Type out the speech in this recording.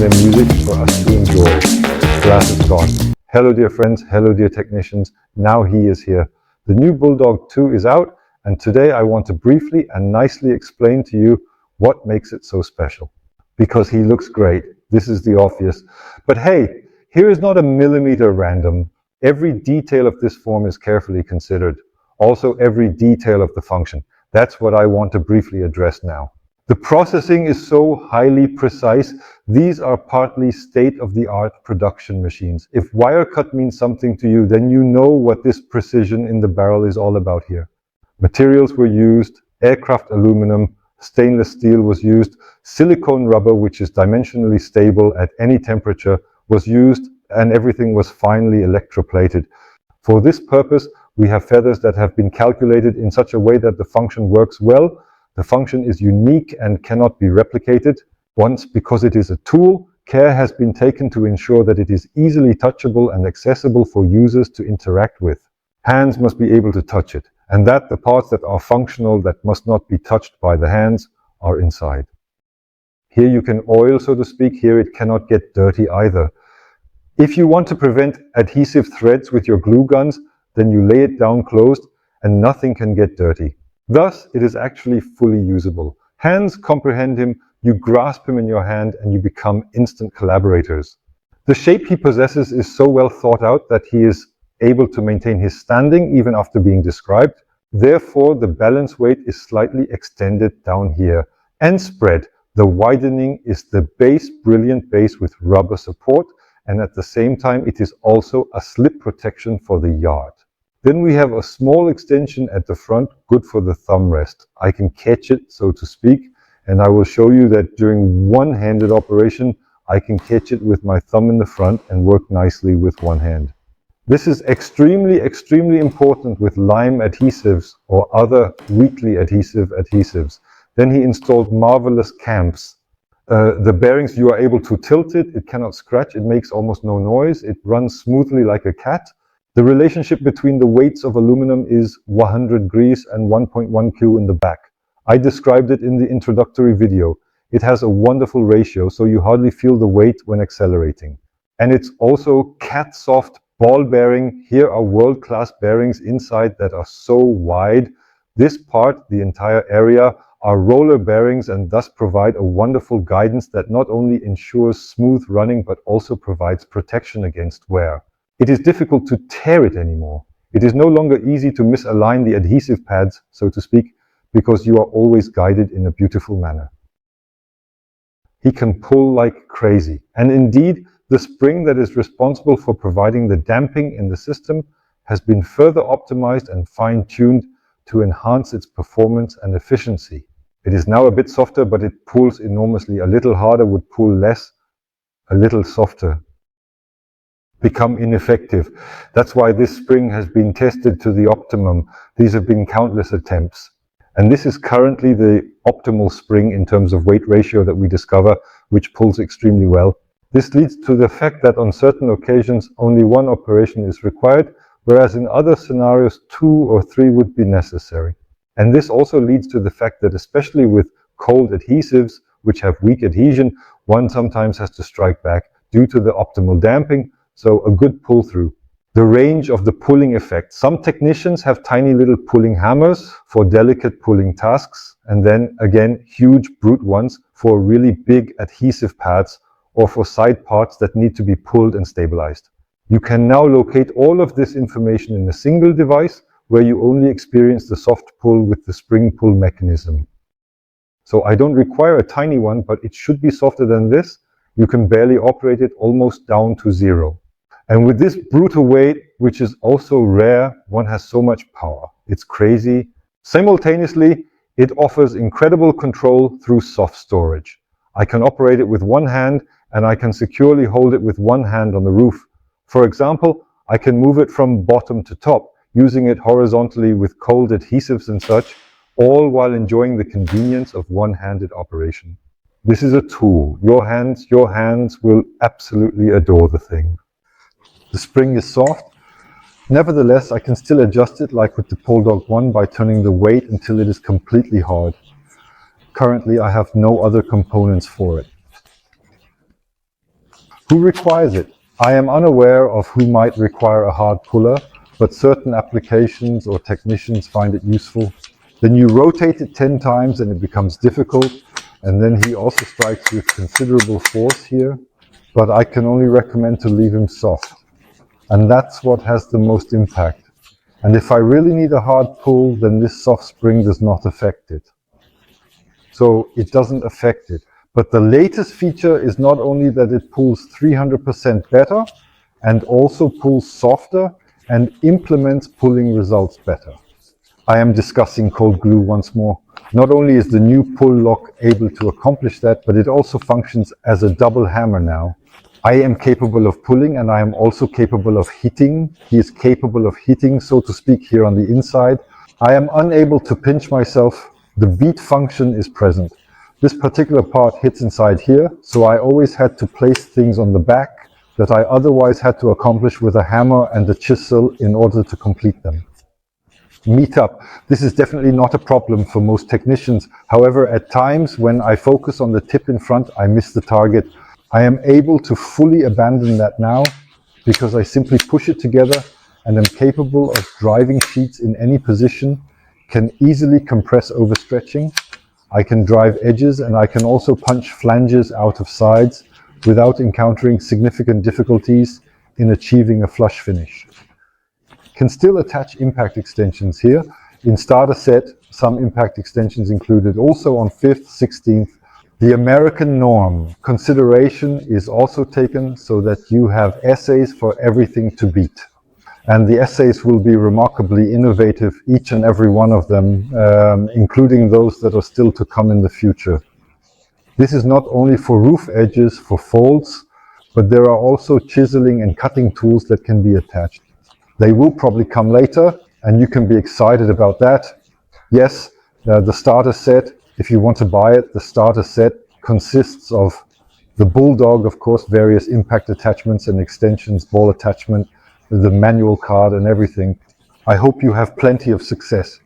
their music for us to enjoy. Glass is gone. Hello dear friends, hello dear technicians, now he is here. The new PullDog II is out, and today I want to briefly and nicely explain to you what makes it so special. Because he looks great, this is the obvious. But hey, here is not a millimeter random. Every detail of this form is carefully considered. Also every detail of the function. That's what I want to briefly address now. The processing is so highly precise. These are partly state-of-the-art production machines. If wire cut means something to you, then you know what this precision in the barrel is all about here. Materials were used, aircraft aluminum, stainless steel was used, silicone rubber, which is dimensionally stable at any temperature, was used, and everything was finely electroplated. For this purpose, we have feathers that have been calculated in such a way that the function works well. The function is unique and cannot be replicated. Once, because it is a tool, care has been taken to ensure that it is easily touchable and accessible for users to interact with. Hands must be able to touch it, and that the parts that are functional, that must not be touched by the hands, are inside. Here you can oil, so to speak. Here it cannot get dirty either. If you want to prevent adhesive threads with your glue guns, then you lay it down closed and nothing can get dirty. Thus, it is actually fully usable. Hands comprehend him, you grasp him in your hand and you become instant collaborators. The shape he possesses is so well thought out that he is able to maintain his standing even after being described. Therefore, the balance weight is slightly extended down here and spread. The widening is the base, brilliant base with rubber support, and at the same time it is also a slip protection for the yard. Then we have a small extension at the front, good for the thumb rest. I can catch it, so to speak, and I will show you that during one-handed operation I can catch it with my thumb in the front and work nicely with one hand. This is extremely important with lime adhesives or other weakly adhesives. Then he installed marvelous clamps. The bearings, you are able to tilt it, it cannot scratch, it makes almost no noise, it runs smoothly like a cat. The relationship between the weights of aluminum is 100 degrees and 1.1 Q in the back. I described it in the introductory video. It has a wonderful ratio, so you hardly feel the weight when accelerating. And it's also cat soft ball bearing. Here are world-class bearings inside that are so wide. This part, the entire area, are roller bearings and thus provide a wonderful guidance that not only ensures smooth running but also provides protection against wear. It is difficult to tear it anymore. It is no longer easy to misalign the adhesive pads, so to speak, because you are always guided in a beautiful manner. He can pull like crazy, and indeed the spring that is responsible for providing the damping in the system has been further optimized and fine-tuned to enhance its performance and efficiency. It is now a bit softer, but it pulls enormously. A little harder would pull less, a little softer become ineffective. That's why this spring has been tested to the optimum. These have been countless attempts. And this is currently the optimal spring in terms of weight ratio that we discover, which pulls extremely well. This leads to the fact that on certain occasions only one operation is required, whereas in other scenarios 2 or 3 would be necessary. And this also leads to the fact that especially with cold adhesives, which have weak adhesion, one sometimes has to strike back due to the optimal damping, so a good pull through. The range of the pulling effect. Some technicians have tiny little pulling hammers for delicate pulling tasks, and then again huge brute ones for really big adhesive pads or for side parts that need to be pulled and stabilized. You can now locate all of this information in a single device where you only experience the soft pull with the spring pull mechanism. So I don't require a tiny one, but it should be softer than this. You can barely operate it, almost down to 0. And with this brutal weight, which is also rare, one has so much power. It's crazy. Simultaneously, it offers incredible control through soft storage. I can operate it with one hand and I can securely hold it with one hand on the roof. For example, I can move it from bottom to top, using it horizontally with cold adhesives and such, all while enjoying the convenience of one-handed operation. This is a tool. Your hands will absolutely adore the thing. The spring is soft. Nevertheless, I can still adjust it like with the PullDog I by turning the weight until it is completely hard. Currently, I have no other components for it. Who requires it? I am unaware of who might require a hard puller, but certain applications or technicians find it useful. Then you rotate it 10 times and it becomes difficult, and then he also strikes with considerable force here, but I can only recommend to leave him soft. And that's what has the most impact. And if I really need a hard pull, then this soft spring does not affect it. So it doesn't affect it. But the latest feature is not only that it pulls 300% better, and also pulls softer and implements pulling results better. I am discussing cold glue once more. Not only is the new pull lock able to accomplish that, but it also functions as a double hammer now. I am capable of pulling and I am also capable of hitting. He is capable of hitting, so to speak, here on the inside. I am unable to pinch myself. The beat function is present. This particular part hits inside here, so I always had to place things on the back that I otherwise had to accomplish with a hammer and a chisel in order to complete them. Meet up. This is definitely not a problem for most technicians. However, at times when I focus on the tip in front, I miss the target. I am able to fully abandon that now because I simply push it together and am capable of driving sheets in any position, can easily compress overstretching. I can drive edges and I can also punch flanges out of sides without encountering significant difficulties in achieving a flush finish. Can still attach impact extensions here. In starter set, some impact extensions included. Also on 5th, 16th, the American norm consideration is also taken so that you have essays for everything to beat. And the essays will be remarkably innovative, each and every one of them, including those that are still to come in the future. This is not only for roof edges, for folds, but there are also chiseling and cutting tools that can be attached. They will probably come later, and you can be excited about that. Yes, the starter set, if you want to buy it, the starter set consists of the PullDog, of course, various impact attachments and extensions, ball attachment, the manual card and everything. I hope you have plenty of success.